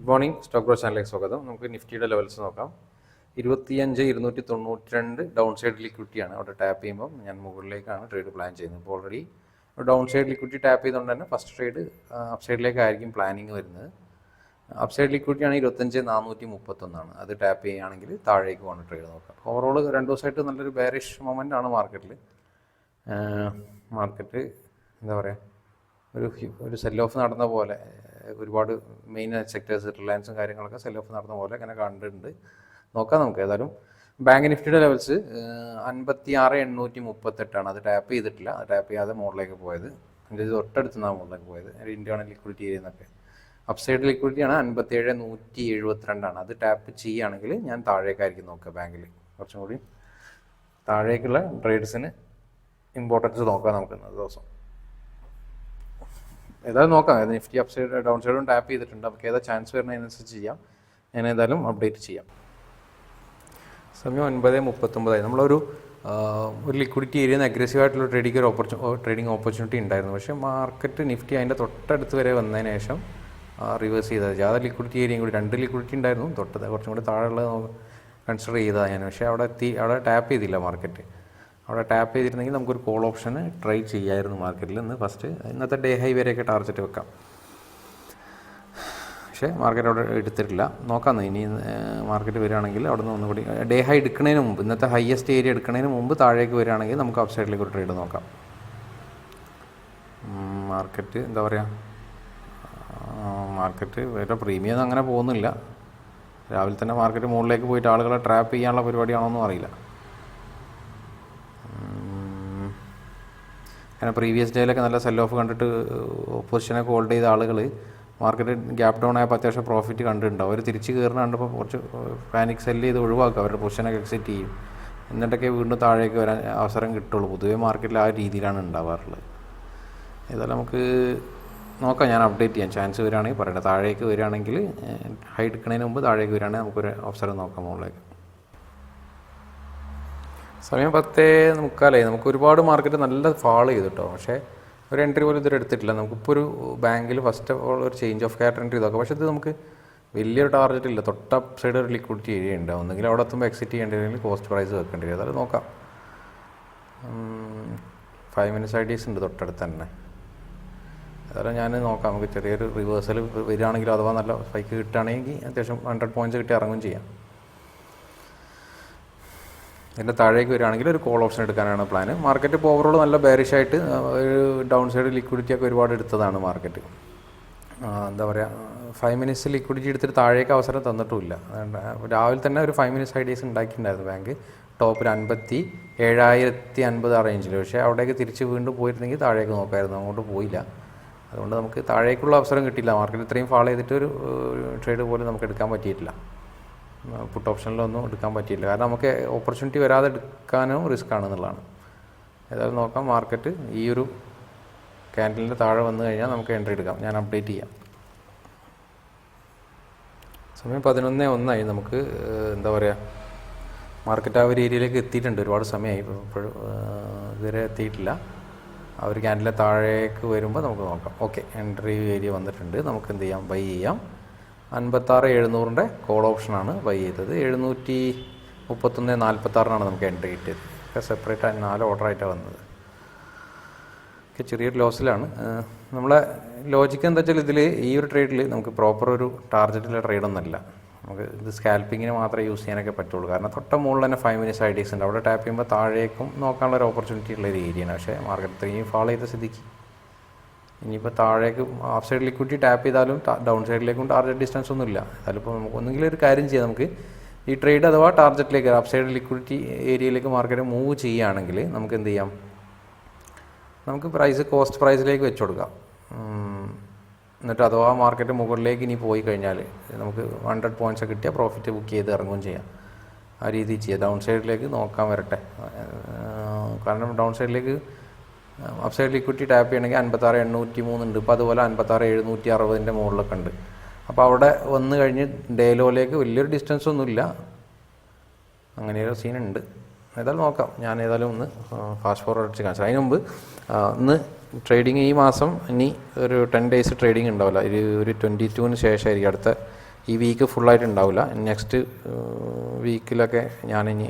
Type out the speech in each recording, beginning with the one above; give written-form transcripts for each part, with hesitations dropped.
Good morning. Stock bro ചാനലിലേക്ക് സ്വാഗതം. നമുക്ക് നിഫ്റ്റിയുടെ ലെവൽസ് നോക്കാം. 25,292 ഡൗൺ സൈഡ് ലിക്വിഡിറ്റിയാണ്. അവിടെ ടാപ്പ് ചെയ്യുമ്പോൾ ഞാൻ മുകളിലേക്കാണ് ട്രേഡ് പ്ലാൻ ചെയ്യുന്നത്. ഇപ്പോൾ already down side liquidity tap ചെയ്തുകൊണ്ട് തന്നെ ഫസ്റ്റ് ട്രേഡ് അപ്പ് സൈഡിലേക്കായിരിക്കും പ്ലാനിങ് വരുന്നത്. അപ്പ് സൈഡ് ലിക്വിഡിറ്റിയാണ് 25,431. അത് ടാപ്പ് ചെയ്യുകയാണെങ്കിൽ താഴേക്ക് പോകണം ട്രേഡ് നോക്കാം. ഓവറോൾ 2 ദിവസമായിട്ട് നല്ലൊരു ബെയറിഷ് മൊമെൻ്റ് ആണ് മാർക്കറ്റിൽ. മാർക്കറ്റ് എന്താ പറയുക, ഒരു സെൽ ഓഫ് നടന്ന പോലെ ഒരുപാട് മെയിൻ സെക്ടേഴ്സ് റിലയൻസും കാര്യങ്ങളൊക്കെ സെൽ ഓഫ് നടന്ന പോലെ ഇങ്ങനെ കണ്ടിട്ടുണ്ട്. നോക്കാം നമുക്ക്. ഏതായാലും ബാങ്ക് നിഫ്റ്റിയുടെ ലെവൽസ് 56,838. അത് ടാപ്പ് ചെയ്തിട്ടില്ല. അത് ടാപ്പ് ചെയ്യാതെ മുകളിലേക്ക് പോയത്. എൻ്റെ തൊട്ടടുത്ത് നിന്നാണ് മുകളിലേക്ക് പോയത്. ഇൻറ്റേർണൽ ലിക്വിഡിറ്റി ചെയ്യുന്നൊക്കെ അപ്സൈഡ് ലിക്വിഡിറ്റിയാണ് 57,172. അത് ടാപ്പ് ചെയ്യുകയാണെങ്കിൽ ഞാൻ താഴേക്കായിരിക്കും നോക്കുക. ബാങ്കിൽ കുറച്ചും കൂടി താഴേക്കുള്ള ട്രേഡ്സിന് ഇമ്പോർട്ടൻസ് നോക്കാം നമുക്ക് ഇന്നത്തെ ദിവസം. ഏതായാലും നോക്കാം. നിഫ്റ്റി അപ്പ് സൈഡ് ഡൗൺ സൈഡും ടാപ്പ് ചെയ്തിട്ടുണ്ട്. നമുക്ക് ഏതാ ചാൻസ് വരുന്നതിനനുസരിച്ച് ചെയ്യാം. ഞാൻ ഏതായാലും അപ്ഡേറ്റ് ചെയ്യാം. സമയം 9:39. നമ്മളൊരു ലിക്വിഡിറ്റി ഏരിയയിൽ അഗ്രസീവായിട്ടുള്ള ട്രേഡിംഗ് ഓപ്പർച്യൂണിറ്റി ഉണ്ടായിരുന്നു. പക്ഷേ മാർക്കറ്റ് നിഫ്റ്റി അതിൻ്റെ തൊട്ടടുത്ത് വരെ വന്നതിന് ശേഷം റിവേഴ്സ് ചെയ്തത്. ജാത ലിക്വിഡിറ്റി ഏരിയയും കൂടി 2 ലിക്വിഡിറ്റി ഉണ്ടായിരുന്നു. കുറച്ചും കൂടി താഴെയുള്ളത് കൺസിഡർ ചെയ്തതാണ് ഞാൻ. പക്ഷേ അവിടെ ടാപ്പ് ചെയ്തില്ല മാർക്കറ്റ്. അവിടെ ടാപ്പ് ചെയ്തിരുന്നെങ്കിൽ നമുക്കൊരു കോൾ ഓപ്ഷന് ട്രൈ ചെയ്യായിരുന്നു മാർക്കറ്റിൽ. ഇന്നത്തെ ഡേ ഹൈ വരെയൊക്കെ ടാർഗറ്റ് വെക്കാം. പക്ഷേ മാർക്കറ്റ് അവിടെ എടുത്തിട്ടില്ല. നോക്കാം. ഇനി മാർക്കറ്റ് വരികയാണെങ്കിൽ അവിടെ നിന്ന് ഒന്നുകൂടി ഡേ ഹൈ എടുക്കുന്നതിന് മുമ്പ്, ഇന്നത്തെ ഹയസ്റ്റ് ഏരിയ എടുക്കുന്നതിന് മുമ്പ് താഴേക്ക് വരികയാണെങ്കിൽ നമുക്ക് അപ്പ് സൈഡിലേക്ക് ഒരു ട്രേഡ് നോക്കാം. മാർക്കറ്റ് എന്താ പറയുക, മാർക്കറ്റ് വേറെ പ്രീമിയം അങ്ങനെ പോകുന്നില്ല. രാവിലെ തന്നെ മാർക്കറ്റ് മുകളിലേക്ക് പോയിട്ട് ആളുകളെ ട്രാപ്പ് ചെയ്യാനുള്ള പരിപാടിയാണോന്നും അറിയില്ല. കാരണം പ്രീവിയസ് ഡേയിലൊക്കെ നല്ല സെൽ ഓഫ് കണ്ടിട്ട് പൊസിഷനൊക്കെ ഹോൾഡ് ചെയ്ത ആളുകൾ മാർക്കറ്റ് ഗ്യാപ് ഡൗൺ ആയപ്പോൾ അത്യാവശ്യം പ്രോഫിറ്റ് കണ്ടിട്ടുണ്ടാവും. അവർ തിരിച്ച് കയറുന്ന കണ്ടപ്പോൾ കുറച്ച് പാനിക് സെല്ല് ചെയ്ത് ഒഴിവാക്കുക. അവരുടെ പൊസിഷനൊക്കെ എക്സിറ്റ് ചെയ്യും. എന്നിട്ടൊക്കെ വീണ്ടും താഴേക്ക് വരാൻ അവസരം കിട്ടുള്ളൂ. പൊതുവേ മാർക്കറ്റിൽ ആ രീതിയിലാണ് ഉണ്ടാവാറുള്ളത്. ഏതായാലും നമുക്ക് നോക്കാം. ഞാൻ അപ്ഡേറ്റ് ചെയ്യാം. ചാൻസ് വരികയാണെങ്കിൽ പറയട്ടെ. താഴേക്ക് വരികയാണെങ്കിൽ ഹൈ എടുക്കുന്നതിന് മുമ്പ് താഴേക്ക് വരികയാണെങ്കിൽ നമുക്കൊരു അവസരം നോക്കാം മുകളിലേക്ക്. സമയം 10:45. നമുക്ക് ഒരുപാട് മാർക്കറ്റ് നല്ല ഫാൾ ചെയ്തു കേട്ടോ. പക്ഷേ ഒരു എൻട്രി പോലും ഇതുവരെ എടുത്തിട്ടില്ല. നമുക്കിപ്പോൾ ഒരു ബാങ്കിൽ ഫസ്റ്റ് ഓഫ് ഓൾ ഒരു ചേഞ്ച് ഓഫ് ക്യാരക്ടർ എൻട്രി ഇതൊക്കെ. പക്ഷേ ഇത് നമുക്ക് വലിയൊരു ടാർഗറ്റ് ഇല്ല. തൊട്ട് അപ്പ് സൈഡ് ഒരു ലിക്വിഡിറ്റി ഏരിയ ഉണ്ട്. ഒന്നെങ്കിൽ അവിടെ എത്തുമ്പോൾ എക്സിറ്റ് ചെയ്യേണ്ടി വരികയാണെങ്കിൽ കോസ്റ്റ് പ്രൈസ് വെക്കേണ്ടി വരും. അതായത് നോക്കാം. 5 minutes IDs ഉണ്ട് തൊട്ടടുത്ത് തന്നെ. അതായത് ഞാൻ നോക്കാം. നമുക്ക് ചെറിയൊരു റിവേഴ്സൽ വരികയാണെങ്കിൽ അഥവാ നല്ല സ്പൈക്ക് കിട്ടുകയാണെങ്കിൽ അത്യാവശ്യം 100 points കിട്ടി ഇറങ്ങും ചെയ്യാം. ഇതിൻ്റെ താഴേക്ക് വരികയാണെങ്കിൽ ഒരു കോൾ ഓപ്ഷൻ എടുക്കാനാണ് പ്ലാന്. മാർക്കറ്റ് ഇപ്പോൾ ഓവറോൾ നല്ല ബെയറിഷായിട്ട് ഒരു ഡൗൺ സൈഡ് ലിക്വിഡിറ്റി ഒക്കെ ഒരുപാട് എടുത്തതാണ് മാർക്കറ്റ്. എന്താ പറയുക, 5 minutes ലിക്വിഡിറ്റി എടുത്തിട്ട് താഴേക്ക് അവസരം തന്നിട്ടുമില്ല. രാവിലെ തന്നെ ഒരു 5 minutes IDs ഉണ്ടാക്കിയിട്ടുണ്ടായിരുന്നു ബാങ്ക്. ടോപ്പിൽ 57,050 ആ റേഞ്ചിൽ. പക്ഷേ അവിടേക്ക് തിരിച്ച് വീണ്ടും പോയിരുന്നെങ്കിൽ താഴേക്ക് നോക്കായിരുന്നു. അങ്ങോട്ട് പോയില്ല. അതുകൊണ്ട് നമുക്ക് താഴേക്കുള്ള അവസരം കിട്ടിയില്ല. മാർക്കറ്റ് ഇത്രയും ഫാൾ ചെയ്തിട്ട് ഒരു ട്രേഡ് പോലും നമുക്ക് എടുക്കാൻ പറ്റിയിട്ടില്ല. പുട്ട് ഓപ്ഷനിലൊന്നും എടുക്കാൻ പറ്റിയില്ല. കാരണം നമുക്ക് ഓപ്പർച്യൂണിറ്റി വരാതെ എടുക്കാനും റിസ്ക് ആണെന്നുള്ളതാണ്. ഏതായാലും നോക്കാം. മാർക്കറ്റ് ഈ ഒരു ക്യാൻഡലിൻ്റെ താഴെ വന്നു കഴിഞ്ഞാൽ നമുക്ക് എൻട്രി എടുക്കാം. ഞാൻ അപ്ഡേറ്റ് ചെയ്യാം. സമയം 11:01. നമുക്ക് എന്താ പറയുക, മാർക്കറ്റ് ആ ഒരു ഏരിയയിലേക്ക് എത്തിയിട്ടുണ്ട്. ഒരുപാട് സമയമായി. ഇപ്പോഴും ഇതുവരെ എത്തിയിട്ടില്ല. ആ ഒരു ക്യാൻഡലിൻ്റെ താഴേക്ക് വരുമ്പോൾ നമുക്ക് നോക്കാം. ഓക്കെ, എൻട്രി ഏരിയ വന്നിട്ടുണ്ട്. നമുക്ക് എന്ത് ചെയ്യാം, ബൈ ചെയ്യാം. 56,700 കോൾ ഓപ്ഷനാണ് ബൈ ചെയ്തത്. 731.46 നമുക്ക് എൻട്രി കിട്ടിയത്. ഒക്കെ സെപ്പറേറ്റ് 4 ഓർഡറായിട്ടാണ് വന്നത്. ഒക്കെ ചെറിയൊരു ലോസിലാണ്. നമ്മളെ ലോജിക്ക് എന്താ വെച്ചാൽ ഇതിൽ ഈ ഒരു ട്രേഡിൽ നമുക്ക് പ്രോപ്പർ ഒരു ടാർഗറ്റിലെ ട്രേഡൊന്നുമല്ല. നമുക്ക് ഇത് സ്കാൽപ്പിങ്ങിന് മാത്രമേ യൂസ് ചെയ്യാനൊക്കെ പറ്റുള്ളൂ. കാരണം തൊട്ട മുകളിൽ തന്നെ 5 minutes IDs ഉണ്ട്. അവിടെ ടാപ്പ് ചെയ്യുമ്പോൾ താഴേക്കും നോക്കാനുള്ള ഒരു ഓപ്പർച്യൂണിറ്റി ഉള്ള ഒരു ഏരിയയാണ്. പക്ഷേ മാർക്കറ്റ് ഇത്രയും ഫാളോ ചെയ്ത സ്ഥിതിക്ക് ഇനിയിപ്പോൾ താഴേക്ക് ഹാഫ് സൈഡ് ലിക്വിഡിറ്റി ടാപ്പ് ചെയ്താലും ഡൗൺ സൈഡിലേക്കും ടാർഗറ്റ് ഡിസ്റ്റൻസ് ഒന്നും ഇല്ല. അതിലിപ്പോൾ നമുക്ക് ഒന്നെങ്കിലും ഒരു കാര്യം ചെയ്യാം. നമുക്ക് ഈ ട്രേഡ് അഥവാ ടാർഗറ്റിലേക്ക് ഹാഫ് സൈഡ് ലിക്വിഡിറ്റി ഏരിയയിലേക്ക് മാർക്കറ്റ് മൂവ് ചെയ്യുകയാണെങ്കിൽ നമുക്ക് എന്ത് ചെയ്യാം, നമുക്ക് കോസ്റ്റ് പ്രൈസിലേക്ക് വെച്ച് കൊടുക്കാം. എന്നിട്ട് അഥവാ മാർക്കറ്റ് മുകളിലേക്ക് ഇനി പോയി കഴിഞ്ഞാൽ നമുക്ക് 100 points കിട്ടിയാൽ പ്രോഫിറ്റ് ബുക്ക് ചെയ്ത് ഇറങ്ങുകയും ചെയ്യാം. ആ രീതിയിൽ ചെയ്യാം. ഡൗൺ സൈഡിലേക്ക് നോക്കാൻ വരട്ടെ. കാരണം ഡൗൺ സൈഡിലേക്ക് അപ്പ് സൈഡ് ലിക്വിഡിറ്റി ടാപ്പ് ചെയ്യണമെങ്കിൽ 56,803 ഉണ്ട്. ഇപ്പോൾ അതുപോലെ 56,760 മുകളിലൊക്കെ ഉണ്ട്. അപ്പോൾ അവിടെ വന്നു കഴിഞ്ഞ് ഡേലോയിലേക്ക് വലിയൊരു ഡിസ്റ്റൻസ് ഒന്നുമില്ല. അങ്ങനെയൊരു സീനുണ്ട്. ഏതായാലും നോക്കാം. ഞാൻ ഏതായാലും ഒന്ന് ഫാസ്റ്റ് ഫോർവേഡ് അടിച്ച് കാണിച്ചു. അതിന് മുമ്പ് ഇന്ന് ട്രേഡിങ് ഈ മാസം ഇനി ഒരു 10 days ട്രേഡിങ് ഉണ്ടാവില്ല. ഒരു 22-ന് ശേഷമായിരിക്കും അടുത്ത ഈ വീക്ക് ഫുള്ളായിട്ട് ഉണ്ടാവില്ല. നെക്സ്റ്റ് വീക്കിലൊക്കെ ഞാനിനി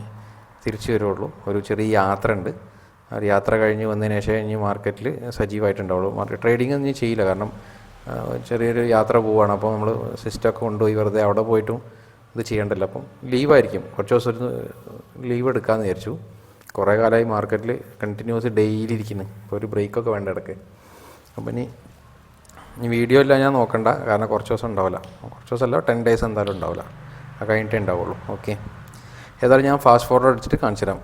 തിരിച്ചു വരുള്ളൂ. ഒരു ചെറിയ യാത്ര ഉണ്ട്. ഒരു യാത്ര കഴിഞ്ഞ് വന്നതിന് ശേഷം ഇനി മാർക്കറ്റിൽ സജീവമായിട്ടുണ്ടാവുള്ളൂ. മാർക്കറ്റ് ട്രേഡിംഗ് ഒന്നും ചെയ്യില്ല, കാരണം ചെറിയൊരു യാത്ര പോവുകയാണ്. അപ്പോൾ നമ്മൾ സിസ്റ്റമൊക്കെ കൊണ്ടുപോയി വെറുതെ അവിടെ പോയിട്ടും ഇത് ചെയ്യണ്ടല്ലോ. അപ്പം ലീവായിരിക്കും, കുറച്ച് ദിവസം ഒരു ലീവ് എടുക്കാമെന്ന് വിചാരിച്ചു. കുറേ കാലമായി മാർക്കറ്റിൽ കണ്ടിന്യൂസ് ഡെയിലി ഇരിക്കുന്നു. ഇപ്പോൾ ഒരു ബ്രേക്കൊക്കെ വേണ്ട ഇടയ്ക്ക്. അപ്പം ഇനി വീഡിയോ ഇല്ല ഞാൻ നോക്കണ്ട, കാരണം കുറച്ച് ദിവസം ഉണ്ടാവില്ല. കുറച്ച് ദിവസമല്ല, 10 days എന്തായാലും ഉണ്ടാവില്ല. അത് കഴിഞ്ഞിട്ടേ ഉണ്ടാവുള്ളൂ. ഓക്കെ, ഏതായാലും ഞാൻ ഫാസ്റ്റ് ഫോർവേഡ് അടിച്ചിട്ട് കാണിച്ചു തരാം.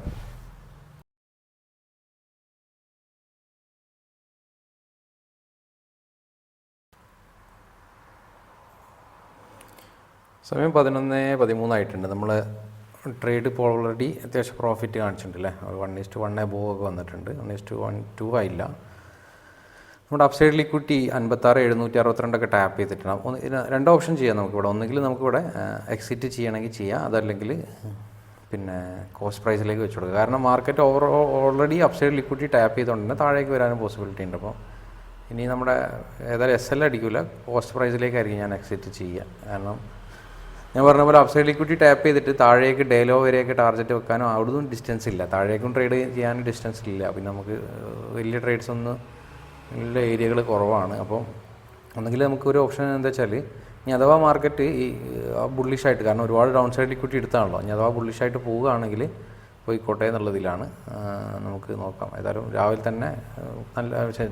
സമയം 11:13 നമ്മൾ ട്രേഡ് ഇപ്പോൾ ഓൾറെഡി അത്യാവശ്യം പ്രോഫിറ്റ് കാണിച്ചിട്ടുണ്ടല്ലേ. 1:1 എബോവ് ഒക്കെ വന്നിട്ടുണ്ട്. 1:2 ആയില്ല. നമ്മുടെ അപ്സൈഡ് ലിക്വിഡിറ്റി 56,762 ടാപ്പ് ചെയ്തിട്ടുണ്ട്. 2 ഓപ്ഷൻ ചെയ്യാം നമുക്കിവിടെ. ഒന്നുകിൽ നമുക്കിവിടെ എക്സിറ്റ് ചെയ്യണമെങ്കിൽ ചെയ്യാം, അതല്ലെങ്കിൽ പിന്നെ കോസ്റ്റ് പ്രൈസിലേക്ക് വെച്ച് കൊടുക്കുക. കാരണം market already upside liquidity tap ചെയ്തുകൊണ്ട് തന്നെ താഴേക്ക് വരാനും പോസിബിലിറ്റി ഉണ്ട്. അപ്പോൾ ഇനി നമ്മുടെ ഏതായാലും SL അടിക്കില്ല, കോസ്റ്റ് പ്രൈസിലേക്കായിരിക്കും ഞാൻ എക്സിറ്റ് ചെയ്യുക. കാരണം ഞാൻ പറഞ്ഞ പോലെ അപ്സൈഡ് ലിക്വിഡിറ്റി ടാപ്പ് ചെയ്തിട്ട് താഴേക്ക് ഡേലോ വരെയൊക്കെ ടാർഗറ്റ് വെക്കാനോ അവിടുന്ന് ഡിസ്റ്റൻസ് ഇല്ല, താഴേക്കും ട്രേഡ് ചെയ്യാനും ഡിസ്റ്റൻസ് ഇല്ല. പിന്നെ നമുക്ക് വലിയ ട്രേഡ്സ് ഒന്നും ഉള്ള ഏരിയകൾ കുറവാണ്. അപ്പോൾ ഒന്നെങ്കിൽ നമുക്കൊരു ഓപ്ഷൻ എന്താ വെച്ചാൽ, ഇനി അഥവാ മാർക്കറ്റ് ഈ ബുള്ളിഷായിട്ട്, കാരണം ഒരുപാട് ഡൗൺ സൈഡ് ലിക്വിഡിറ്റി എടുത്താണല്ലോ, ഇനി അഥവാ ബുള്ളിഷായിട്ട് പോവുകയാണെങ്കിൽ പോയിക്കോട്ടെ എന്നുള്ളതിലാണ്. നമുക്ക് നോക്കാം. ഏതായാലും രാവിലെ തന്നെ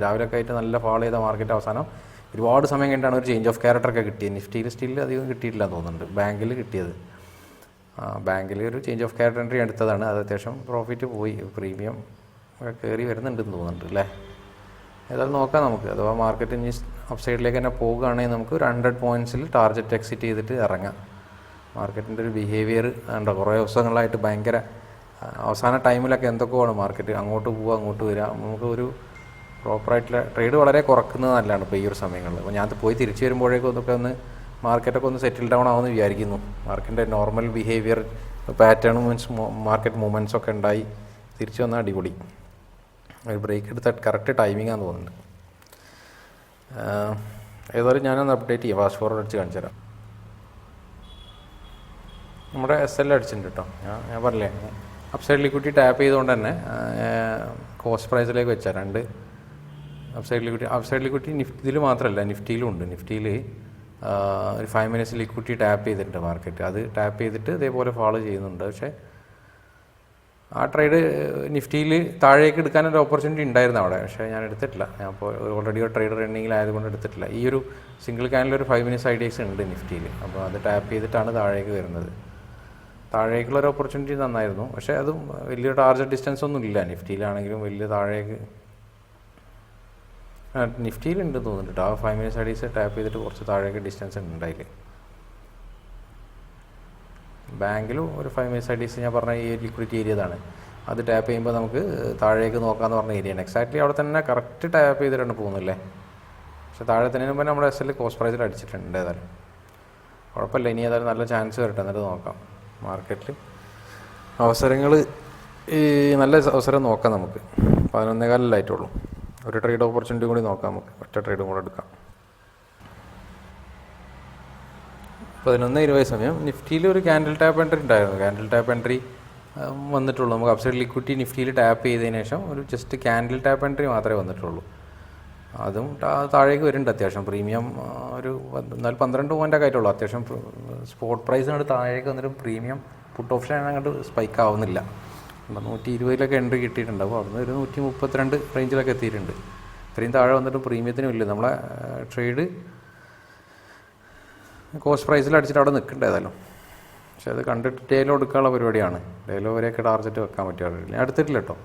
രാവിലെയൊക്കെ ആയിട്ട് നല്ല ഫാൾ ചെയ്ത മാർക്കറ്റ് അവസാനം ഒരുപാട് സമയം കഴിഞ്ഞിട്ടാണ് ഒരു ചേഞ്ച് ഓഫ് ക്യാരക്ടറൊക്കെ കിട്ടിയത്. നിഫ്റ്റിയിൽ സ്റ്റിൽ അധികം കിട്ടിയിട്ടില്ല തോന്നുന്നുണ്ട്. ബാങ്കിൽ കിട്ടിയത്, ബാങ്കിൽ ഒരു ചേഞ്ച് ഓഫ് ക്യാരക്ടർ എൻട്രി എടുത്തതാണ്. അത് അത്യാവശ്യം പ്രോഫിറ്റ് പോയി, പ്രീമിയം ഒക്കെ കയറി വരുന്നുണ്ടെന്ന് തോന്നുന്നുണ്ട് അല്ലേ. ഏതായാലും നോക്കാം നമുക്ക്. അഥവാ മാർക്കറ്റ് ഇനി അപ്സൈഡിലേക്ക് തന്നെ പോവുകയാണെങ്കിൽ നമുക്ക് 100 points ടാർഗറ്റ് എക്സിറ്റ് ചെയ്തിട്ട് ഇറങ്ങാം. മാർക്കറ്റിൻ്റെ ഒരു ബിഹേവിയർ ഉണ്ടോ, കുറേ ദിവസങ്ങളായിട്ട് ഭയങ്കര അവസാന ടൈമിലൊക്കെ എന്തൊക്കെയാണ് മാർക്കറ്റ് അങ്ങോട്ട് പോവുക അങ്ങോട്ട് വരിക. നമുക്ക് ഒരു പ്രോപ്പറായിട്ടുള്ള ട്രേഡ് വളരെ കുറക്കുന്നത് നല്ലതാണ് ഇപ്പോൾ ഈ ഒരു സമയങ്ങളിൽ. അപ്പോൾ ഞാൻ പോയി തിരിച്ചു വരുമ്പോഴേക്കും ഒന്ന് മാർക്കറ്റൊക്കെ ഒന്ന് സെറ്റിൽ ഡൗൺ ആവുമെന്ന് വിചാരിക്കുന്നു. മാർക്കറ്റിൻ്റെ normal behaviour pattern means market movements ഒക്കെ ഉണ്ടായി തിരിച്ചു വന്നാൽ അടിപൊളി. ഒരു ബ്രേക്ക് എടുത്ത കറക്റ്റ് ടൈമിങ്ങാന്ന് തോന്നുന്നുണ്ട്. ഏതായാലും ഞാനൊന്ന് അപ്ഡേറ്റ് ചെയ്യാം, ഫാസ്റ്റ് ഫോർവേഡ് അടിച്ച് കാണിച്ചു തരാം. നമ്മുടെ SL അടിച്ചിട്ടുണ്ട് കേട്ടോ. ഞാൻ പറഞ്ഞില്ലേ, അപ്സൈഡ് ലിക്വിഡിറ്റി ടാപ്പ് ചെയ്തുകൊണ്ട് തന്നെ കോസ്റ്റ് പ്രൈസിലേക്ക് വെച്ചാൽ 2 അപ്സൈഡ് ലിക്വിഡിറ്റി ഇതിൽ മാത്രമല്ല നിഫ്റ്റിയിലും ഉണ്ട്. നിഫ്റ്റിയിൽ ഒരു 5 minutes ലിക്വിഡിറ്റി ടാപ്പ് ചെയ്തിട്ടുണ്ട് മാർക്കറ്റ്. അത് ടാപ്പ് ചെയ്തിട്ട് ഇതേപോലെ ഫോളോ ചെയ്യുന്നുണ്ട്. പക്ഷേ ആ ട്രേഡ് നിഫ്റ്റിയിൽ താഴേക്ക് എടുക്കാനൊരു ഓപ്പർച്യൂണിറ്റി ഉണ്ടായിരുന്നു അവിടെ, പക്ഷേ ഞാൻ എടുത്തിട്ടില്ല. ഞാൻ ഇപ്പോൾ ഓൾറെഡി ഒരു ട്രേഡ് റണ്ണിങ്ങിലായതുകൊണ്ട് എടുത്തിട്ടില്ല. ഈ ഒരു സിംഗിൾ ക്യാനിലൊരു 5 minutes IDs ഉണ്ട് നിഫ്റ്റിയിൽ. അപ്പോൾ അത് ടാപ്പ് ചെയ്തിട്ടാണ് താഴേക്ക് വരുന്നത്. താഴേക്കുള്ളൊരു ഓപ്പർച്യൂണിറ്റി നന്നായിരുന്നു, പക്ഷേ അതും വലിയ ടാർഗറ്റ് ഡിസ്റ്റൻസ് ഒന്നും ഇല്ല നിഫ്റ്റിയിലാണെങ്കിലും. വലിയ താഴേക്ക് നിഫ്റ്റിയിലുണ്ട് തോന്നുന്നുണ്ട്. ആ 5 minutes IDs ടാപ്പ് ചെയ്തിട്ട് കുറച്ച് താഴേക്ക് ഡിസ്റ്റൻസ് ഉണ്ടായില്ല. ബാങ്കിലും ഒരു 5 minutes IDs ഞാൻ പറഞ്ഞ ഈ ലിക്വിഡിറ്റി ഏരിയ ഇതാണ്. അത് ടാപ്പ് ചെയ്യുമ്പോൾ നമുക്ക് താഴേക്ക് നോക്കാമെന്ന് പറഞ്ഞ ഏരിയയാണ്. എക്സാക്ട്ലി അവിടെ തന്നെ കറക്റ്റ് ടാപ്പ് ചെയ്തിട്ടാണ് പോകുന്നില്ലേ. പക്ഷേ താഴെ തന്നെ മുമ്പ് നമ്മുടെ SL കോസ്റ്റ് പ്രൈസിൽ അടിച്ചിട്ടുണ്ട്. ഏതായാലും കുഴപ്പമില്ല. ഇനി ഏതായാലും നല്ല ചാൻസ് വരട്ടെ, എന്നിട്ട് നോക്കാം. മാർക്കറ്റിൽ അവസരങ്ങൾ നല്ല അവസരം നോക്കാം നമുക്ക്. 11:15 ആയിട്ടുള്ളൂ. ഒരു ട്രേഡ് ഓപ്പർച്യൂണിറ്റി കൂടി നോക്കാം നമുക്ക്. ഒറ്റ ട്രേഡും കൂടെ എടുക്കാം. 11:20 സമയം നിഫ്റ്റിയിൽ ഒരു ക്യാൻഡിൽ ടാപ്പ് എൻട്രി ഉണ്ടായിരുന്നു. ക്യാൻഡിൽ ടാപ്പ് എൻട്രി വന്നിട്ടുള്ളൂ. നമുക്ക് അപ്സൈഡ് ലിക്വിഡിറ്റി നിഫ്റ്റിയിൽ ടാപ്പ് ചെയ്തതിന് ശേഷം ഒരു ജസ്റ്റ് ക്യാൻഡിൽ ടാപ്പ് എൻട്രി മാത്രമേ വന്നിട്ടുള്ളൂ. അതും താഴേക്ക് വരുന്നുണ്ട് അത്യാവശ്യം. പ്രീമിയം ഒരു 12 point ആയിട്ടുള്ളൂ. അത്യാവശ്യം സ്പോട്ട് പ്രൈസ് അങ്ങോട്ട് താഴേക്ക് വന്നിട്ട് പ്രീമിയം പുട്ട് ഓപ്ഷൻ അങ്ങോട്ട് സ്പൈക്ക് ആവുന്നില്ല. 120 എൻട്രി കിട്ടിയിട്ടുണ്ട്. അപ്പോൾ അവിടുന്ന് ഒരു 132 റേഞ്ചിലൊക്കെ എത്തിയിട്ടുണ്ട്. ഇത്രയും താഴെ വന്നിട്ട് പ്രീമിയത്തിനും ഇല്ല. നമ്മളെ ട്രേഡ് കോസ്റ്റ് പ്രൈസിൽ അടിച്ചിട്ട് അവിടെ നിൽക്കേണ്ട ഏതായാലും. പക്ഷെ അത് കണ്ടിട്ട് ഡേലോ എടുക്കാനുള്ള പരിപാടിയാണ്. ഡേലോ വരെയൊക്കെ ടാർഗറ്റ് വെക്കാൻ പറ്റുക. ഞാൻ എടുത്തിട്ടില്ല കേട്ടോ,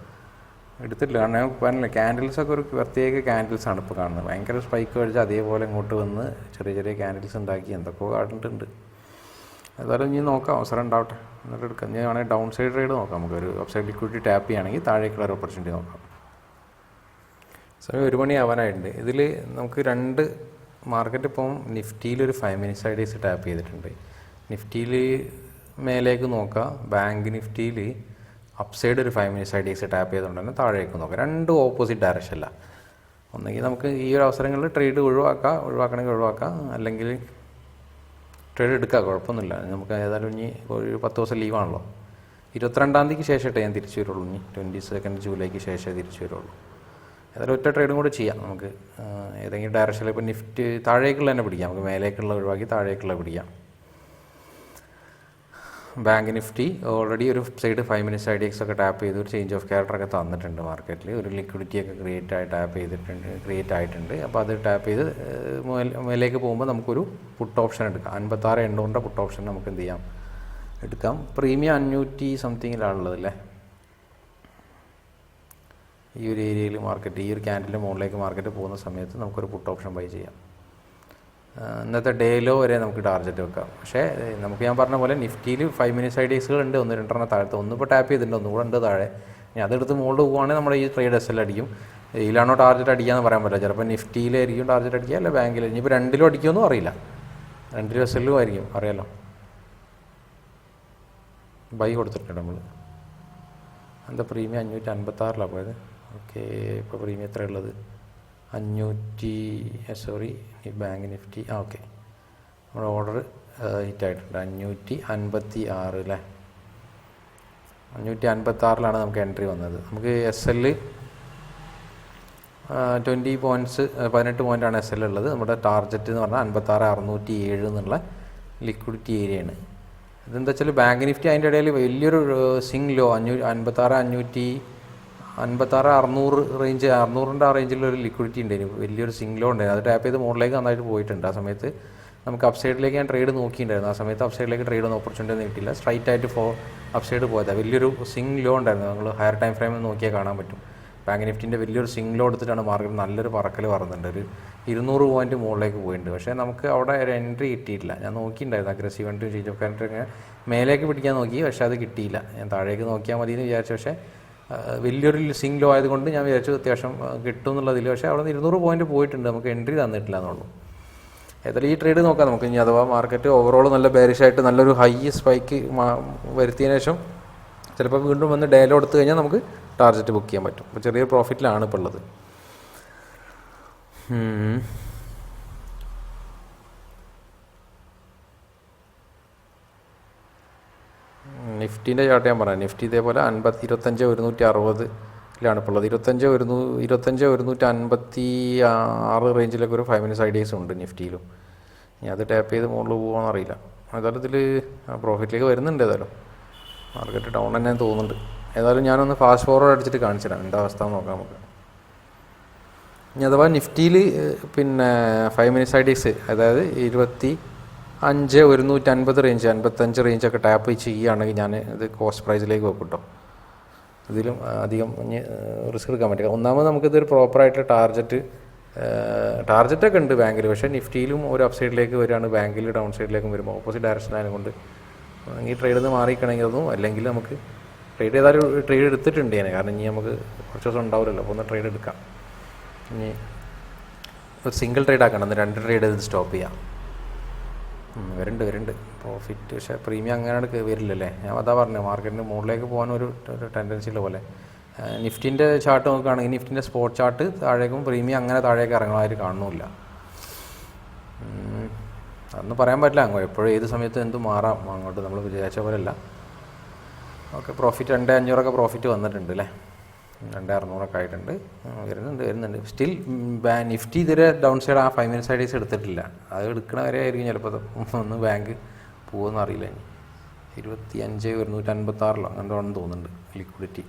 എടുത്തിട്ടില്ല. കാരണം ഞാൻ പറഞ്ഞില്ല, ക്യാൻഡിൽസൊക്കെ ഒരു പ്രത്യേക ക്യാൻഡിൽസാണ് ഇപ്പോൾ കാണുന്നത്. ഭയങ്കര സ്പൈക്ക് കഴിച്ച് അതേപോലെ ഇങ്ങോട്ട് വന്ന് ചെറിയ ചെറിയ ക്യാൻഡിൽസ് ഉണ്ടാക്കി എന്തൊക്കെയോ കാണിട്ടുണ്ട്. ഏതായാലും ഇനി നോക്കാം, അവസരം ഉണ്ടാവട്ടെ എന്നിട്ട് എടുക്കാം. ഇനി വേണമെങ്കിൽ ഡൗൺ സൈഡ് ട്രേഡ് നോക്കാം. നമുക്ക് ഒരു അപ്സൈഡ് ലിക്വിഡിറ്റി ടാപ്പ് ചെയ്യുകയാണെങ്കിൽ താഴേക്കുള്ള ഒരു ഓപ്പർച്യൂണിറ്റി നോക്കാം. സമയം 1 മണി ആവാനായിട്ടുണ്ട്. ഇതിൽ നമുക്ക് 2 മാർക്കറ്റ് ഇപ്പം നിഫ്റ്റിയിലൊരു 5 minutes IDs ടാപ്പ് ചെയ്തിട്ടുണ്ട്. നിഫ്റ്റിയിൽ മേലേക്ക് നോക്കാം. ബാങ്ക് നിഫ്റ്റിയിൽ അപ്സൈഡ് ഒരു 5 minutes IDs ടാപ്പ് ചെയ്തുകൊണ്ട് തന്നെ താഴേക്ക് നോക്കാം. 2 ഓപ്പോസിറ്റ് ഡയറക്ഷനല്ല. ഒന്നെങ്കിൽ നമുക്ക് ഈ ഒരു അവസരങ്ങളിൽ ട്രേഡ് ഒഴിവാക്കണമെങ്കിൽ ഒഴിവാക്കാം, അല്ലെങ്കിൽ ട്രേഡ് എടുക്കാം, കുഴപ്പമൊന്നുമില്ല. നമുക്ക് ഏതായാലും ഇനി ഒരു 10 ദിവസം ലീവാണല്ലോ. 22-ാം തീയതിക്ക് ശേഷമായിട്ടേ ഞാൻ തിരിച്ചു വരുള്ളൂ. ഇനി 22 ജൂലൈക്ക് ശേഷമേ തിരിച്ചു വരുള്ളൂ. ഏതായാലും ഒറ്റ ട്രേഡും കൂടെ ചെയ്യാം നമുക്ക്. ഏതെങ്കിലും ഡയറക്ഷനിൽ ഇപ്പോൾ നിഫ്റ്റി താഴേക്കുള്ള തന്നെ പിടിക്കാം, നമുക്ക് മേലേക്കുള്ള ഒഴിവാക്കി താഴേക്കുള്ള പിടിക്കാം. ബാങ്ക് നിഫ്റ്റി ഓൾറെഡി ഒരു സൈഡ് 5 മിനിറ്റ്സ് IDX ഒക്കെ ടാപ്പ് ചെയ്ത് ഒരു ചേഞ്ച് ഓഫ് ക്യാരക്ടറൊക്കെ തന്നിട്ടുണ്ട് മാർക്കറ്റിൽ. ഒരു ലിക്വിഡിറ്റിയൊക്കെ ക്രിയേറ്റ് ആയിട്ടുണ്ട്. അപ്പോൾ അത് ടാപ്പ് ചെയ്ത് മേലേക്ക് പോകുമ്പോൾ നമുക്കൊരു പുട്ട് ഓപ്ഷൻ എടുക്കാം. 56.800 പുട്ട് ഓപ്ഷൻ നമുക്ക് എന്ത് ചെയ്യാം, എടുക്കാം. പ്രീമിയം 500 സംതിങ്ങിലാണുള്ളത് അല്ലേ ഈ ഒരു ഏരിയയിൽ മാർക്കറ്റ്. ഈ ഒരു ക്യാൻഡിലിൻ്റെ മുകളിലേക്ക് മാർക്കറ്റ് പോകുന്ന സമയത്ത് നമുക്കൊരു പുട്ട് ഓപ്ഷൻ ബൈ ചെയ്യാം. ഇന്നത്തെ ഡേയിലോ വരെ നമുക്ക് ടാർഗറ്റ് വെക്കാം. പക്ഷേ നമുക്ക് ഞാൻ പറഞ്ഞ പോലെ നിഫ്റ്റിയിൽ 5 മിനിറ്റ്സ് IDXകളുണ്ട്, 1-2 താഴത്തെ. ഒന്നിപ്പോൾ ടാപ്പ് ചെയ്തിട്ടുണ്ട്, ഒന്നുകൂടെ ഉണ്ട് താഴെ. ഇനി അതെടുത്ത് മുകളിൽ പോകുകയാണെങ്കിൽ നമ്മുടെ ഈ ട്രേഡ് SL അടിക്കും. ഇതിലാണോ ടാർഗറ്റ് അടിക്കാമെന്ന് പറയാൻ പറ്റില്ല. ചിലപ്പോൾ നിഫ്റ്റിയിലായിരിക്കും ടാർഗറ്റ് അടിക്കുക, അല്ല ബാങ്കിൽ. ഇനിയിപ്പോൾ രണ്ടിലും അടിക്കുമെന്നും അറിയില്ല, 2 SL ആയിരിക്കും, അറിയാലോ. ബൈ കൊടുത്തിട്ടുണ്ട് നമ്മൾ. എന്താ പ്രീമിയം 556 പോയത്. ഓക്കെ, ഇപ്പോൾ പ്രീമിയം എത്ര ഉള്ളത്, 500 ബാങ്ക് നിഫ്റ്റി. ഓക്കെ, നമ്മുടെ ഓർഡർ ഹിറ്റായിട്ടുണ്ട്. 556 അല്ലേ, 556 നമുക്ക് എൻട്രി വന്നത്. നമുക്ക് SL 20 പോയിൻറ്റ്സ്, 18 പോയിൻ്റാണ് SL ഉള്ളത്. നമ്മുടെ ടാർഗറ്റ് എന്ന് പറഞ്ഞാൽ 56,607 എന്നുള്ള ലിക്വിഡിറ്റി ഏരിയയാണ്. ഇതെന്താ വെച്ചാൽ ബാങ്ക് നിഫ്റ്റി അതിൻ്റെ ഇടയിൽ വലിയൊരു സിംഗ് ലോ 56,600 റേഞ്ച്, 600ൻ്റെ ആ റേഞ്ചിലൊരു ലിക്വിഡിറ്റി ഉണ്ടായിരുന്നു, വലിയൊരു സിംഗ് ലോ ഉണ്ടായിരുന്നു. അത് ടാപ്പ് ചെയ്ത് മുകളിലേക്ക് നന്നായിട്ട് പോയിട്ടുണ്ട്. ആ സമയത്ത് നമുക്ക് അപ്സൈഡിലേക്ക് ഞാൻ ട്രേഡ് നോക്കിയിട്ടുണ്ടായിരുന്നു. ആ സമയത്ത് അപ്സൈഡിലേക്ക് ട്രേഡ് ഒന്നും ഓപ്പർച്യൂണിറ്റി ഒന്നും കിട്ടില്ല. സ്ട്രൈറ്റ് ആയിട്ട് അപ്സൈഡ് പോയതാണ്. വലിയൊരു സിംഗ് ലോ ഉണ്ടായിരുന്നു. നമ്മൾ ഹയർ ടൈം ഫ്രെയിമിൽ നോക്കിയാൽ കാണാൻ പറ്റും. ബാങ്ക് നിഫ്റ്റിൻ്റെ വലിയൊരു സിംഗ് ലോ എടുത്തിട്ടാണ് മാർക്കറ്റ് നല്ലൊരു പറക്കൽ പറയുന്നുണ്ട്. ഒരു 200 പോയിൻറ്റ് മുകളിലേക്ക് പോയിട്ടുണ്ട്. പക്ഷേ നമുക്ക് അവിടെ ഒരു എൻട്രി കിട്ടിയിട്ടില്ല. ഞാൻ നോക്കിയിട്ടുണ്ടായിരുന്നു aggressive entry, change of character ഇങ്ങനെ മേലേക്ക് പിടിക്കാൻ നോക്കി, പക്ഷേ അത് കിട്ടിയില്ല. ഞാൻ താഴേക്ക് നോക്കിയാൽ മതി എന്ന് വിചാരിച്ചു. പക്ഷേ വലിയൊരു സിംഗ് ലോ ആയതുകൊണ്ട് ഞാൻ വിചാരിച്ചു അത്യാവശ്യം കിട്ടും എന്നുള്ളതിൽ. പക്ഷേ അവിടെ നിന്ന് 200 പോയിൻറ്റ് പോയിട്ടുണ്ട്, നമുക്ക് എൻട്രി തന്നിട്ടില്ല എന്നുള്ളൂ. ഏതായാലും ഈ ട്രേഡ് നോക്കാം നമുക്ക്. ഇനി അഥവാ മാർക്കറ്റ് ഓവറോൾ നല്ല ബെയറിഷായിട്ട് നല്ലൊരു ഹൈ സ്പൈക്ക് വരുത്തിയതിനു ശേഷം ചിലപ്പോൾ വീണ്ടും വന്ന് ഡേലോ എടുത്തു കഴിഞ്ഞാൽ നമുക്ക് ടാർഗറ്റ് ബുക്ക് ചെയ്യാൻ പറ്റും. അപ്പോൾ ചെറിയൊരു പ്രോഫിറ്റിലാണ് ഇപ്പോൾ ഉള്ളത്. നിഫ്റ്റീൻ്റെ ചാർട്ട് ഞാൻ പറയാം. നിഫ്റ്റി ഇതേപോലെ 25,160 ഇപ്പോൾ ഉള്ളത്. 25,156 റേഞ്ചിലൊക്കെ ഒരു 5 മിനിറ്റ്സ് IDX ഉണ്ട് നിഫ്റ്റിയിലും. ഇനി അത് ടാപ്പ് ചെയ്ത് മുകളിൽ പോകുമെന്ന് അറിയില്ല. ഏതായാലും ഇതിൽ പ്രോഫിറ്റിലേക്ക് വരുന്നുണ്ട്. ഏതായാലും മാർക്കറ്റ് ഡൗൺ തന്നെ തോന്നുന്നുണ്ട്. ഏതായാലും ഞാനൊന്ന് ഫാസ്റ്റ് ഫോർവേഡ് അടിച്ചിട്ട് കാണിച്ചു തരാം എന്താ അവസ്ഥ നോക്കാം നമുക്ക്. ഇനി അഥവാ നിഫ്റ്റിയിൽ പിന്നെ 5 മിനിറ്റ്സ് IDX, അതായത് 25,150 റേഞ്ച്, 55 റേഞ്ചൊക്കെ ടാപ്പ് ചെയ്യുകയാണെങ്കിൽ ഞാൻ ഇത് കോസ്റ്റ് പ്രൈസിലേക്ക് വെക്കും കേട്ടോ. ഇതിലും അധികം റിസ്ക് എടുക്കാൻ പറ്റില്ല. ഒന്നാമത് നമുക്കിതൊരു പ്രോപ്പറായിട്ട് ടാർജറ്റൊക്കെ ഉണ്ട് ബാങ്കിൽ. പക്ഷേ നിഫ്റ്റിയിലും ഒരു അപ്പ് സൈഡിലേക്ക് വരികയാണ്, ബാങ്കിൽ ഡൗൺ സൈഡിലേക്കും വരുമ്പോൾ ഓപ്പോസിറ്റ് ഡയറക്ഷൻ ആയതുകൊണ്ട് ഈ ട്രേഡിൽ നിന്ന് മാറിക്കണമെങ്കിൽ അതൊന്നും, അല്ലെങ്കിൽ നമുക്ക് ട്രേഡ് ചെയ്താലും ട്രേഡ് എടുത്തിട്ടുണ്ട് ഞാൻ. കാരണം ഇനി നമുക്ക് കുറച്ച് ദിവസം ഉണ്ടാവില്ലല്ലോ, അപ്പോൾ ഒന്ന് ട്രേഡ് എടുക്കാം. ഇനി ഒരു സിംഗിൾ ട്രേഡ് ആക്കണം, 2 ട്രേഡ് ചെയ്ത് സ്റ്റോപ്പ് ചെയ്യാം. വരുന്നുണ്ട് പ്രോഫിറ്റ്. പക്ഷേ പ്രീമിയം അങ്ങനെ വരില്ലല്ലേ. ഞാൻ അതാ പറഞ്ഞത്, മാർക്കറ്റിന് മുകളിലേക്ക് പോകാൻ ഒരു ടെൻഡൻസിയുള്ള പോലെ. നിഫ്റ്റിൻ്റെ ചാർട്ട് നോക്കുകയാണെങ്കിൽ നിഫ്റ്റിൻ്റെ സ്പോട്ട് ചാർട്ട് താഴേക്കും പ്രീമിയം അങ്ങനെ താഴേക്ക് ഇറങ്ങണമായിട്ട് കാണുന്നില്ല. അതൊന്നും പറയാൻ പറ്റില്ല. എപ്പോഴും ഏത് സമയത്തും എന്തും മാറാം അങ്ങോട്ട്, നമ്മൾ വിചാരിച്ച പോലെ അല്ല. ഓക്കെ, പ്രോഫിറ്റ് 2,500 പ്രോഫിറ്റ് വന്നിട്ടുണ്ട് അല്ലേ, 2,600 ആയിട്ടുണ്ട്. വരുന്നുണ്ട് സ്റ്റിൽ. നിഫ്റ്റി ഇതുവരെ ഡൗൺ സൈഡ് ആ 5 മിനിറ്റ്സ് IDX എടുത്തിട്ടില്ല. അത് എടുക്കണ വരെ ആയിരിക്കും ചിലപ്പോൾ ഒന്ന് ബാങ്ക് പോകുമെന്ന് അറിയില്ല. ഇനി 25,156 അങ്ങനെയാണെന്ന് തോന്നുന്നുണ്ട് ലിക്വിഡിറ്റി.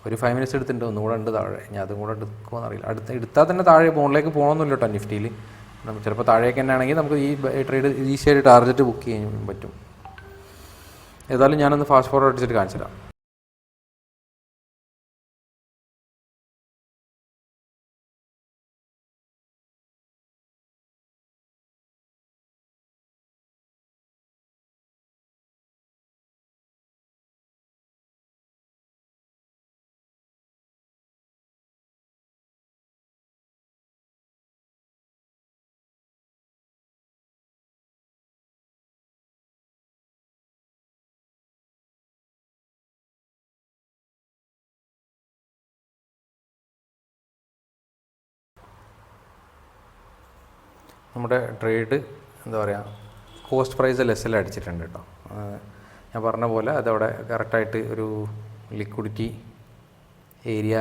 ഒരു 5 മിനിറ്റ്സ് എടുത്തിട്ടുണ്ട്, ഒന്നുകൂടെ ഉണ്ട് താഴെ. ഇനി അതും കൂടെ എടുക്കുമെന്ന് അറിയില്ല. എടുത്താൽ തന്നെ താഴെ മുകളിലേക്ക് പോകണമെന്നില്ല കേട്ടോ നിഫ്റ്റിയിൽ. നമുക്ക് ചിലപ്പോൾ താഴേക്ക് തന്നെ ആണെങ്കിൽ നമുക്ക് ഈ ട്രേഡ് ഈസിയായിട്ട് ടാർഗറ്റ് ബുക്ക് ചെയ്യാൻ പറ്റും. ഏതായാലും ഞാനൊന്ന് ഫാസ്റ്റ് ഫോർവേഡ് അടിച്ചിട്ട് കാണിച്ചു തരാം. നമ്മുടെ ട്രേഡ് എന്താ പറയുക, കോസ്റ്റ് പ്രൈസ് ലെസ്സിൽ അടിച്ചിട്ടുണ്ട് കേട്ടോ. ഞാൻ പറഞ്ഞ പോലെ അതവിടെ കറക്റ്റായിട്ട് ഒരു ലിക്വിഡിറ്റി ഏരിയ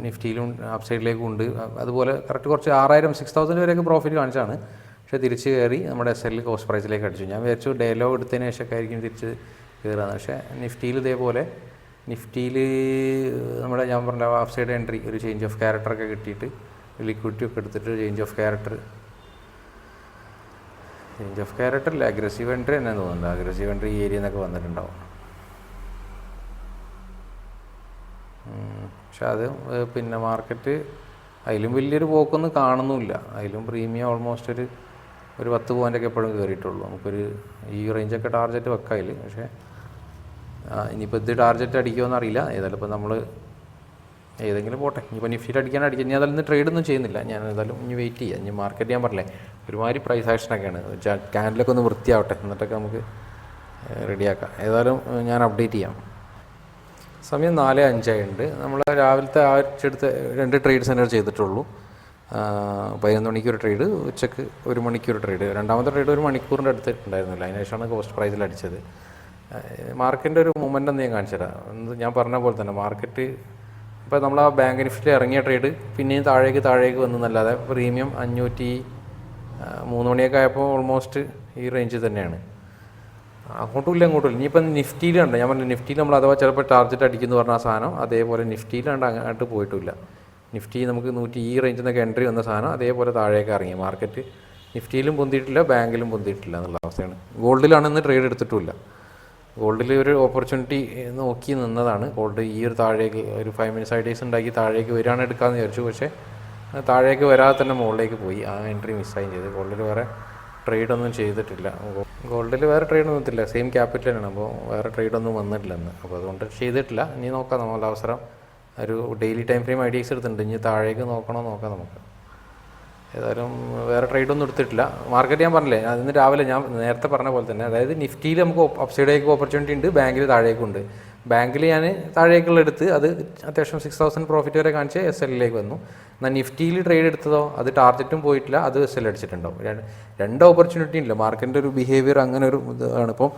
നിഫ്റ്റിയിലും അപ്സൈഡിലേക്കും ഉണ്ട്. അതുപോലെ കറക്റ്റ് കുറച്ച് 6,000-6,000 വരെയൊക്കെ പ്രോഫിറ്റ് കാണിച്ചാണ്. പക്ഷേ തിരിച്ച് കയറി നമ്മുടെ SL കോസ്റ്റ് പ്രൈസിലേക്ക് അടിച്ചു. ഞാൻ വിചാരിച്ചു ഡേ ലോ എടുത്തതിന് ശേഷമൊക്കെ ആയിരിക്കും തിരിച്ച് കയറുകയെന്ന്. പക്ഷേ നിഫ്റ്റിയിൽ ഇതേപോലെ നിഫ്റ്റിയിൽ നമ്മുടെ ഞാൻ പറഞ്ഞ അപ്സൈഡ് എൻട്രി ഒരു ചേഞ്ച് ഓഫ് ക്യാരക്ടറൊക്കെ കിട്ടിയിട്ട് ലിക്വിഡിറ്റി ഒക്കെ എടുത്തിട്ട് ചേഞ്ച് ഓഫ് ക്യാരക്ടറില്ല, അഗ്രസീവ് എൻട്രി തന്നെ തോന്നുന്നുണ്ട്. അഗ്രസീവ് എൻട്രി ഈ ഏരിയ എന്നൊക്കെ വന്നിട്ടുണ്ടാവും. പക്ഷെ അത് പിന്നെ മാർക്കറ്റ് അതിലും വലിയൊരു പോക്കൊന്നും കാണുന്നുമില്ല. അതിലും പ്രീമിയം ഓൾമോസ്റ്റ് ഒരു 10 പോയിൻ്റൊക്കെ എപ്പോഴും കയറിയിട്ടുള്ളൂ. നമുക്കൊരു ഈ റേഞ്ചൊക്കെ ടാർഗറ്റ് വെക്കാം അതിൽ. പക്ഷേ ഇനിയിപ്പോൾ ഇത് ടാർഗറ്റ് അടിക്കുമോയെന്ന് അറിയില്ല. ഏതായാലും ഇപ്പോൾ നമ്മൾ ഏതെങ്കിലും പോട്ടെ, ഇനിയിപ്പോൾ നിഫ്റ്റിയിൽ അടിക്കാനടിക്കാം. ഞാൻ അതിൽ ട്രേഡൊന്നും ചെയ്യുന്നില്ല. ഞാൻ ഏതായാലും ഇനി വെയിറ്റ് ചെയ്യാം. ഇനി മാർക്കറ്റ് ഞാൻ പറഞ്ഞില്ലേ ഒരുമാതിരി പ്രൈസ് ആക്ഷനൊക്കെയാണ്. ക്യാൻഡിലൊക്കെ ഒന്ന് വൃത്തിയാവട്ടെ, എന്നിട്ടൊക്കെ നമുക്ക് റെഡിയാക്കാം. ഏതായാലും ഞാൻ അപ്ഡേറ്റ് ചെയ്യാം. സമയം 4:05 നമ്മൾ രാവിലത്തെ ആഴ്ചയെടുത്ത് 2 ട്രേഡ്സ് തന്നെ ചെയ്തിട്ടുള്ളൂ. 11 മണിക്ക് ഒരു ട്രേഡ്, ഉച്ചക്ക് 1 മണിക്ക് ഒരു ട്രേഡ്. രണ്ടാമത്തെ ട്രേഡ് 1 മണിക്കൂറിൻ്റെ അടുത്ത് ഉണ്ടായിരുന്നില്ല. അതിന് ശേഷമാണ് കോസ്റ്റ് പ്രൈസിൽ അടിച്ചത്. മാർക്കറ്റിൻ്റെ ഒരു മൊമെൻ്റം ഞാൻ കാണിച്ചു തരാം. ഞാൻ പറഞ്ഞ പോലെ തന്നെ മാർക്കറ്റ് ഇപ്പോൾ നമ്മൾ ആ ബാങ്ക് നിഫ്റ്റിയിൽ ഇറങ്ങിയ ട്രേഡ് പിന്നെയും താഴേക്ക് വന്നതല്ലാതെ പ്രീമിയം 503 മണിയൊക്കെ ആയപ്പോൾ ഓൾമോസ്റ്റ് ഈ റേഞ്ചിൽ തന്നെയാണ്. അങ്ങോട്ടുമില്ല ഇങ്ങോട്ടുമില്ല. ഇനിയിപ്പം നിഫ്റ്റിയിലുണ്ട്, ഞാൻ പറഞ്ഞു നിഫ്റ്റിയിൽ നമ്മൾ അഥവാ ചിലപ്പോൾ ടാർഗറ്റ് അടിക്കുന്നു പറഞ്ഞ ആ സാധനം അതേപോലെ നിഫ്റ്റിയിലാണ്ട് അങ്ങോട്ട് പോയിട്ടില്ല. നിഫ്റ്റി നമുക്ക് ഈ റേഞ്ചിൽ നിന്നൊക്കെ എൻട്രി വന്ന സാധനം അതേപോലെ താഴേക്ക് ഇറങ്ങി. മാർക്കറ്റ് നിഫ്റ്റിയിലും പൊന്തിയിട്ടില്ല, ബാങ്കിലും പൊന്തിയിട്ടില്ല എന്നുള്ള അവസ്ഥയാണ്. ഗോൾഡിലാണ് ഇന്ന് ട്രേഡ് എടുത്തിട്ടുമില്ല. ഗോൾഡിൽ ഒരു ഓപ്പർച്യൂണിറ്റി നോക്കി നിന്നതാണ്. ഗോൾഡ് ഈ ഒരു താഴേക്ക് ഒരു 5 മിനിറ്റ്സ് ഐഡിയസ് ഉണ്ടാക്കി താഴേക്ക് വരികയാണ് എടുക്കാമെന്ന് വിചാരിച്ചു. പക്ഷേ താഴേക്ക് വരാതെ തന്നെ മുകളിലേക്ക് പോയി. ആ എൻട്രി മിസ്സായും ചെയ്ത്. ഗോൾഡിൽ വേറെ ട്രേഡൊന്നും ചെയ്തിട്ടില്ല. ഗോൾഡിൽ വേറെ ട്രേഡൊന്നും എത്തില്ല, സെയിം ക്യാപിറ്റൽ തന്നെയാണ്. അപ്പോൾ വേറെ ട്രേഡൊന്നും വന്നിട്ടില്ലെന്ന്. അപ്പോൾ അതുകൊണ്ട് ചെയ്തിട്ടില്ല. ഇനി നോക്കാം, നമ്മൾ അവസരം ഒരു ഡെയിലി ടൈം ഫ്രെയിം ഐഡിയസ് എടുത്തിട്ടുണ്ട്. ഇനി താഴേക്ക് നോക്കാം നമുക്ക്. ഏതായാലും വേറെ ട്രേഡൊന്നും എടുത്തിട്ടില്ല. മാർക്കറ്റ് ഞാൻ പറഞ്ഞില്ലേ, അതിന് രാവിലെ ഞാൻ നേരത്തെ പറഞ്ഞ പോലെ തന്നെ, അതായത് നിഫ്റ്റിയിൽ നമുക്ക് അപ്സൈഡേക്ക് ഓപ്പർച്യൂണിറ്റി ഉണ്ട്, ബാങ്കിൽ താഴേക്കുണ്ട്. ബാങ്കിൽ ഞാൻ താഴേക്കുള്ള എടുത്ത് അത് അത്യാവശ്യം 6,000 പ്രോഫിറ്റ് വരെ കാണിച്ച് SLലേക്ക് വന്നു. എന്നാൽ നിഫ്റ്റിയിൽ ട്രേഡ് എടുത്തതോ അത് ടാർഗറ്റും പോയിട്ടില്ല, അത് SL അടിച്ചിട്ടുണ്ടാവും. 2 ഓപ്പർച്യൂണിറ്റി ഇല്ല. മാർക്കറ്റിൻ്റെ ഒരു ബിഹേവിയർ അങ്ങനെ ഒരു ഇതാണ്. ഇപ്പം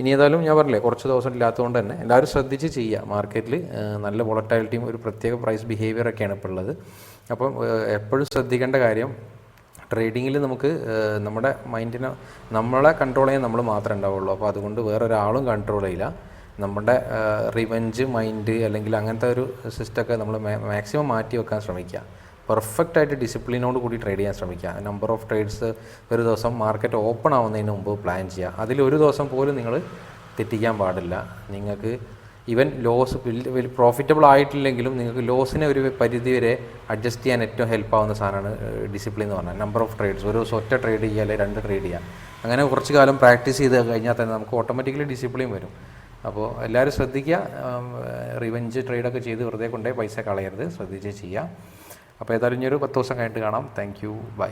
ഇനി ഏതായാലും ഞാൻ പറഞ്ഞില്ലേ കുറച്ച് ദിവസം ഇല്ലാത്തതുകൊണ്ട് തന്നെ എല്ലാവരും ശ്രദ്ധിച്ച് ചെയ്യുക. മാർക്കറ്റിൽ നല്ല വോളറ്റാലിറ്റിയും ഒരു പ്രത്യേക പ്രൈസ് ബിഹേവിയറൊക്കെയാണ് ഇപ്പോൾ ഉള്ളത്. അപ്പം എപ്പോഴും ശ്രദ്ധിക്കേണ്ട കാര്യം, ട്രേഡിങ്ങിൽ നമുക്ക് നമ്മുടെ മൈൻഡിനെ നമ്മളെ കൺട്രോൾ ചെയ്യാൻ നമ്മൾ മാത്രമേ ഉണ്ടാവുള്ളൂ. അപ്പോൾ അതുകൊണ്ട് വേറൊരാളും കൺട്രോൾ ചെയ്യില്ല. നമ്മുടെ റിവെഞ്ച് മൈൻഡ് അല്ലെങ്കിൽ അങ്ങനത്തെ ഒരു സിസ്റ്റമൊക്കെ നമ്മൾ മാക്സിമം മാറ്റി വെക്കാൻ ശ്രമിക്കുക. പെർഫെക്റ്റായിട്ട് ഡിസിപ്ലിനോട് കൂടി ട്രേഡ് ചെയ്യാൻ ശ്രമിക്കുക. നമ്പർ ഓഫ് ട്രേഡ്സ് ഒരു ദിവസം മാർക്കറ്റ് ഓപ്പൺ ആവുന്നതിന് മുമ്പ് പ്ലാൻ ചെയ്യുക. അതിലൊരു ദിവസം പോലും നിങ്ങൾ തെറ്റിക്കാൻ പാടില്ല. നിങ്ങൾക്ക് ഈവൻ ലോസ് പ്രോഫിറ്റബിൾ ആയിട്ടില്ലെങ്കിലും നിങ്ങൾക്ക് ലോസിനെ ഒരു പരിധി വരെ അഡ്ജസ്റ്റ് ചെയ്യാൻ ഏറ്റവും ഹെൽപ്പ് ആവുന്ന സാധനമാണ് ഡിസിപ്ലിൻ എന്ന് പറഞ്ഞാൽ. നമ്പർ ഓഫ് ട്രേഡ്സ് ഒരു ദിവസം ഒറ്റ ട്രേഡ് ചെയ്യുക അല്ലെങ്കിൽ 2 ട്രേഡ് ചെയ്യുക. അങ്ങനെ കുറച്ച് കാലം പ്രാക്ടീസ് ചെയ്ത് കഴിഞ്ഞാൽ തന്നെ നമുക്ക് ഓട്ടോമാറ്റിക്കലി ഡിസിപ്ലിൻ വരും. അപ്പോൾ എല്ലാവരും ശ്രദ്ധിക്കുക. റിവെഞ്ച് ട്രേഡൊക്കെ ചെയ്ത് വെറുതെ കൊണ്ടേ പൈസ കളയരുത്, ശ്രദ്ധിച്ച് ചെയ്യുക. അപ്പോൾ ഏതായാലും ഇനി ഒരു 10 ദിവസം കഴിഞ്ഞിട്ട് കാണാം. Thank you, by.